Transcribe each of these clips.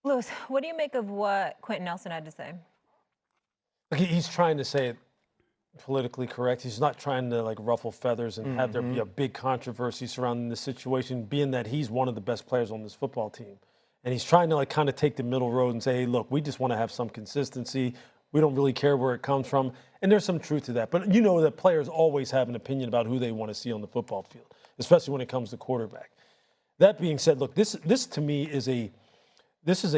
Lewis, what do you make of what Quenton Nelson had to say? He's trying to say it politically correct. He's not trying to ruffle feathers and have there be a big controversy surrounding the situation, being that he's one of the best players on this football team. And he's trying to kind of take the middle road and say, hey, look, we just want to have some consistency. We don't really care where it comes from. And there's some truth to that. But you know that players always have an opinion about who they want to see on the football field, especially when it comes to quarterback. That being said, look, this to me is a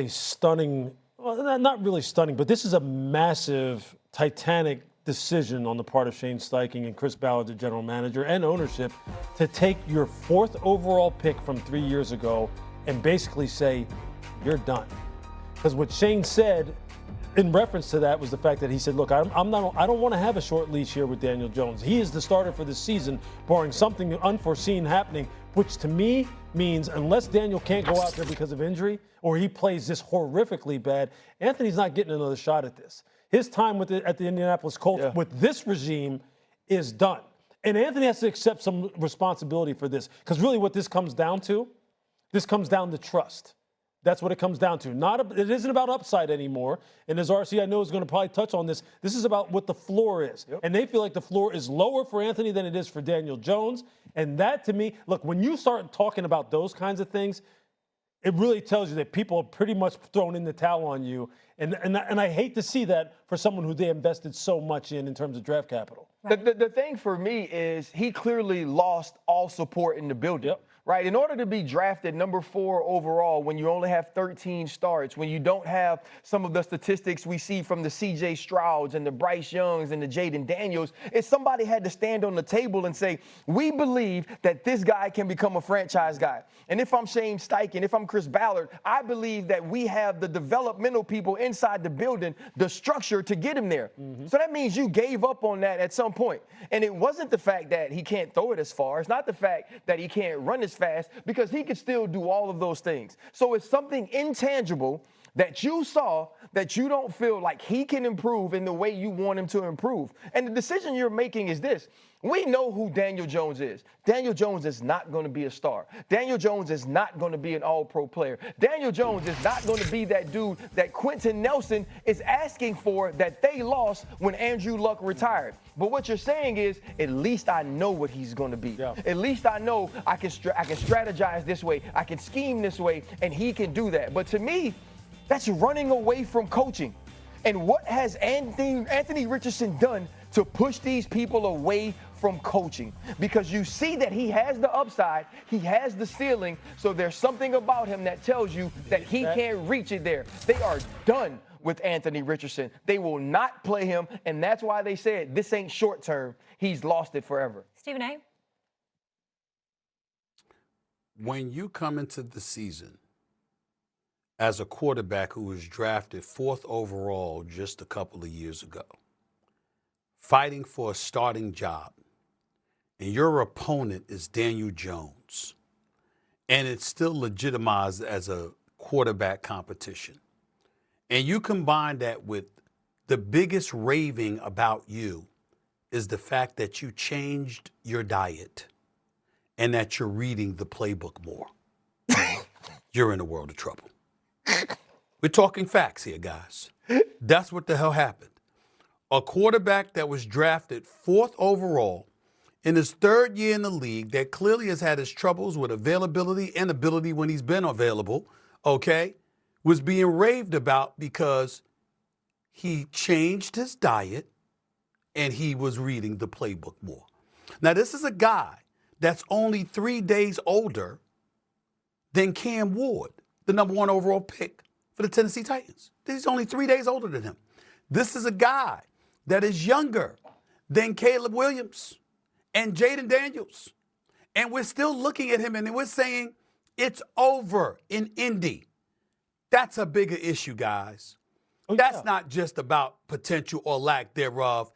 stunning, well, not really stunning, but this is a massive, titanic decision on the part of Shane Steichen and Chris Ballard, the general manager, and ownership, to take your 4th overall pick from 3 years ago and basically say, you're done. Because what Shane said in reference to that was the fact that he said, look, I don't want to have a short leash here with Daniel Jones. He is the starter for this season, barring something unforeseen happening, which to me means unless Daniel can't go out there because of injury or he plays this horrifically bad, Anthony's not getting another shot at this. His time at the Indianapolis Colts with this regime is done. And Anthony has to accept some responsibility for this, because really what this comes down to trust. That's what it comes down to. It isn't about upside anymore. And as RC, I know, is going to probably touch on this, this is about what the floor is. Yep. And they feel like the floor is lower for Anthony than it is for Daniel Jones. And that, to me, look, when you start talking about those kinds of things, it really tells you that people have pretty much thrown in the towel on you. And I hate to see that for someone who they invested so much in terms of draft capital. The thing for me is he clearly lost all support in the building. Yep. Right? In order to be drafted number 4 overall, when you only have 13 starts, when you don't have some of the statistics we see from the C.J. Strouds and the Bryce Youngs and the Jaden Daniels, is somebody had to stand on the table and say, we believe that this guy can become a franchise guy. And if I'm Shane Steichen, if I'm Chris Ballard, I believe that we have the developmental people inside the building, the structure to get him there. Mm-hmm. So that means you gave up on that at some point. And it wasn't the fact that he can't throw it as far. It's not the fact that he can't run as fast, because he could still do all of those things. So it's something intangible that you saw that you don't feel like he can improve in the way you want him to improve. And the decision you're making is this. We know who Daniel Jones is. Daniel Jones is not going to be a star. Daniel Jones is not going to be an all-pro player. Daniel Jones is not going to be that dude that Quenton Nelson is asking for that they lost when Andrew Luck retired. But what you're saying is, at least I know what he's going to be. Yeah. At least I know I can strategize this way. I can scheme this way, and he can do that. But to me, that's running away from coaching. And what has Anthony Richardson done to push these people away from coaching? Because you see that he has the upside, he has the ceiling, so there's something about him that tells you that he can't reach it there. They are done with Anthony Richardson. They will not play him, and that's why they said this ain't short term. He's lost it forever. Stephen A. When you come into the season as a quarterback who was drafted 4th overall just a couple of years ago, fighting for a starting job, and your opponent is Daniel Jones, and it's still legitimized as a quarterback competition, and you combine that with the biggest raving about you is the fact that you changed your diet and that you're reading the playbook more, you're in a world of trouble. We're talking facts here, guys. That's what the hell happened. A quarterback that was drafted 4th overall in his 3rd year in the league, that clearly has had his troubles with availability and ability when he's been available, okay, was being raved about because he changed his diet and he was reading the playbook more. Now, this is a guy that's only 3 days older than Cam Ward, the number 1 overall pick for the Tennessee Titans. He's only 3 days older than him. This is a guy that is younger than Caleb Williams and Jaden Daniels. And we're still looking at him and we're saying it's over in Indy. That's a bigger issue, guys. That's not just about potential or lack thereof.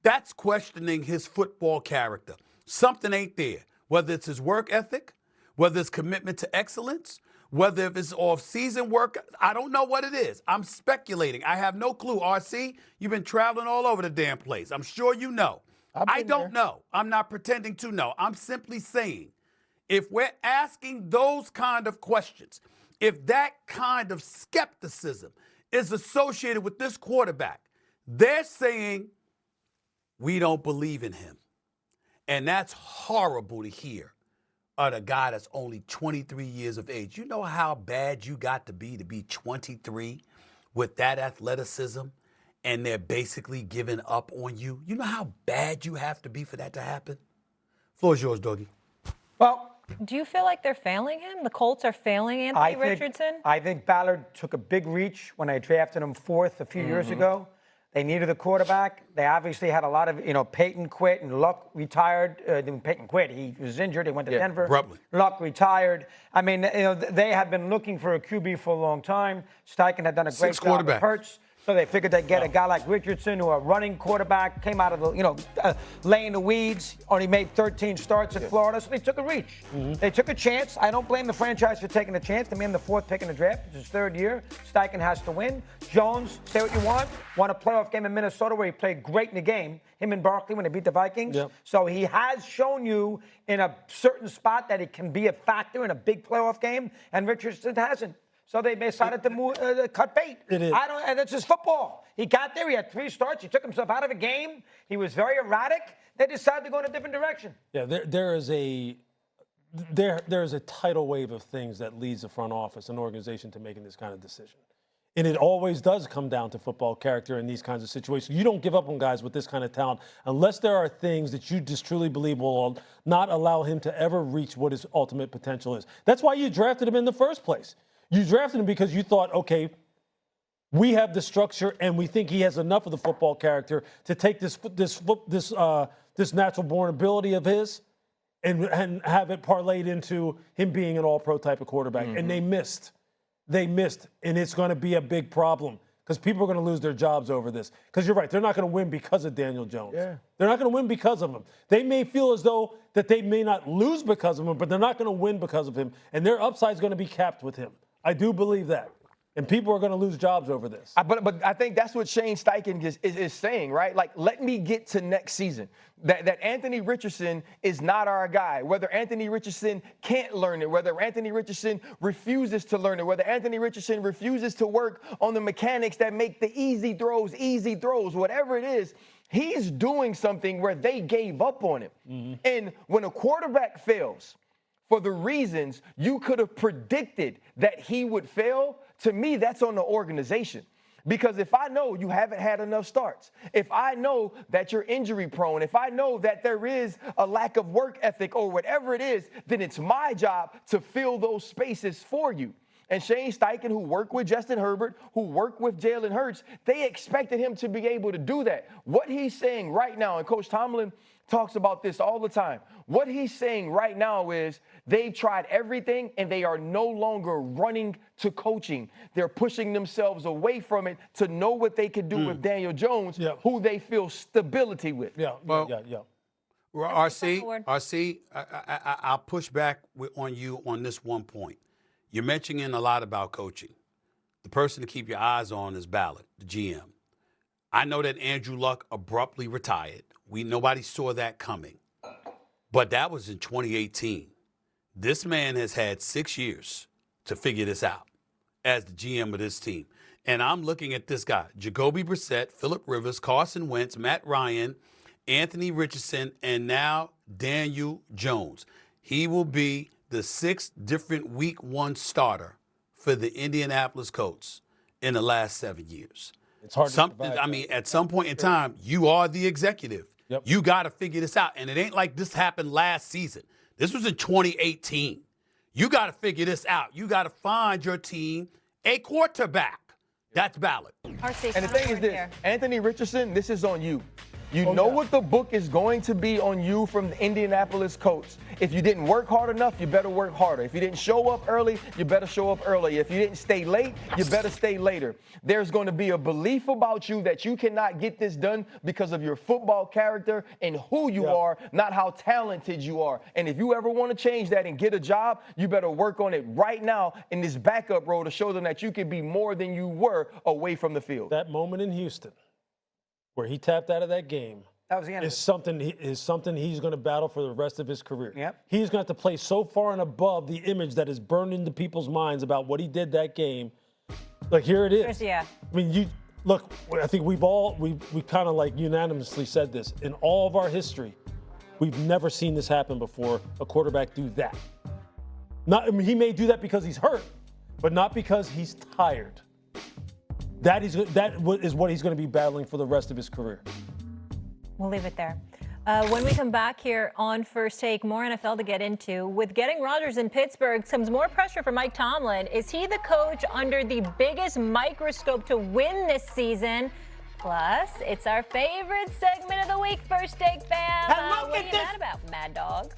That's questioning his football character. Something ain't there, whether it's his work ethic, whether it's commitment to excellence, whether if it's off-season work. I don't know what it is. I'm speculating. I have no clue. RC, you've been traveling all over the damn place. I'm sure you know. I don't know. I'm not pretending to know. I'm simply saying, if we're asking those kind of questions, if that kind of skepticism is associated with this quarterback, they're saying we don't believe in him. And that's horrible to hear of a guy that's only 23 years of age. You know how bad you got to be 23 with that athleticism, and they're basically giving up on you? You know how bad you have to be for that to happen? Floor is yours, Doggy. Well, Do you feel like they're failing him? The Colts are failing Anthony Richardson? I think Ballard took a big reach when I drafted him fourth a few years ago. They needed a quarterback. They obviously had a lot of, Peyton quit and Luck retired. Peyton quit. He was injured. He went to Denver. Abruptly. Luck retired. I mean, they have been looking for a QB for a long time. Steichen had done a great job with Hurts. So they figured they'd get a guy like Richardson, who a running quarterback, came out of the, laying the weeds, only made 13 starts at Florida. So they took a reach. They took a chance. I don't blame the franchise for taking a chance. They made him the fourth pick in the draft. It's his third year. Steichen has to win. Jones, say what you want, won a playoff game in Minnesota where he played great in the game. Him and Barkley when they beat the Vikings. Yep. So he has shown you in a certain spot that he can be a factor in a big playoff game, and Richardson hasn't. So they decided to cut bait. It is. And it's just football. He got there. He had 3 starts. He took himself out of a game. He was very erratic. They decided to go in a different direction. Yeah, there is a tidal wave of things that leads the front office, an organization, to making this kind of decision. And it always does come down to football character in these kinds of situations. You don't give up on guys with this kind of talent unless there are things that you just truly believe will not allow him to ever reach what his ultimate potential is. That's why you drafted him in the first place. You drafted him because you thought, okay, we have the structure and we think he has enough of the football character to take this natural-born ability of his and have it parlayed into him being an all-pro type of quarterback. And they missed. They missed, and it's going to be a big problem because people are going to lose their jobs over this. Because you're right, they're not going to win because of Daniel Jones. Yeah. They're not going to win because of him. They may feel as though that they may not lose because of him, but they're not going to win because of him, and their upside is going to be capped with him. I do believe that. And people are going to lose jobs over this. But I think that's what Shane Steichen is saying, right? Like, let me get to next season. That Anthony Richardson is not our guy. Whether Anthony Richardson can't learn it, whether Anthony Richardson refuses to learn it, whether Anthony Richardson refuses to work on the mechanics that make the easy throws, whatever it is, he's doing something where they gave up on him. And when a quarterback fails, for the reasons you could have predicted that he would fail, to me, that's on the organization. Because if I know you haven't had enough starts, if I know that you're injury prone, if I know that there is a lack of work ethic or whatever it is, then it's my job to fill those spaces for you. And Shane Steichen, who worked with Justin Herbert, who worked with Jalen Hurts, they expected him to be able to do that. What he's saying right now, and Coach Tomlin talks about this all the time, what he's saying right now is they've tried everything and they are no longer running to coaching. They're pushing themselves away from it to know what they could do with Daniel Jones, who they feel stability with. RC, I'll push back on you on this one point. You're mentioning a lot about coaching. The person to keep your eyes on is Ballard, the GM. I know that Andrew Luck abruptly retired. Nobody saw that coming. But that was in 2018. This man has had 6 years to figure this out as the GM of this team. And I'm looking at this guy, Jacoby Brissett, Phillip Rivers, Carson Wentz, Matt Ryan, Anthony Richardson, and now Daniel Jones. He will be the 6th different Week 1 starter for the Indianapolis Colts in the last 7 years. It's hard to survive. I mean, at some point in time, you are the executive. Yep. You got to figure this out. And it ain't like this happened last season. This was in 2018. You got to figure this out. You got to find your team a quarterback. That's Ballard. And the thing is this, Anthony Richardson, this is on you. You know what the book is going to be on you from the Indianapolis Colts. If you didn't work hard enough, you better work harder. If you didn't show up early, you better show up early. If you didn't stay late, you better stay later. There's going to be a belief about you that you cannot get this done because of your football character and who you are, not how talented you are. And if you ever want to change that and get a job, you better work on it right now in this backup role to show them that you can be more than you were away from the field. That moment in Houston where he tapped out of that game That was the end of is it. something he's going to battle for the rest of his career. Yep. He's going to have to play so far and above the image that is burned into people's minds about what he did that game. Like, here it is. Yeah. I mean, look, I think we kind of like unanimously said this. In all of our history, we've never seen this happen before, a quarterback do that. I mean, he may do that because he's hurt, but not because he's tired. That is what he's going to be battling for the rest of his career. We'll leave it there. When we come back here on First Take, more NFL to get into. With getting Rodgers in Pittsburgh comes more pressure for Mike Tomlin. Is he the coach under the biggest microscope to win this season? Plus, it's our favorite segment of the week, First Take fam. And look what at are you this. mad about, Mad Dog?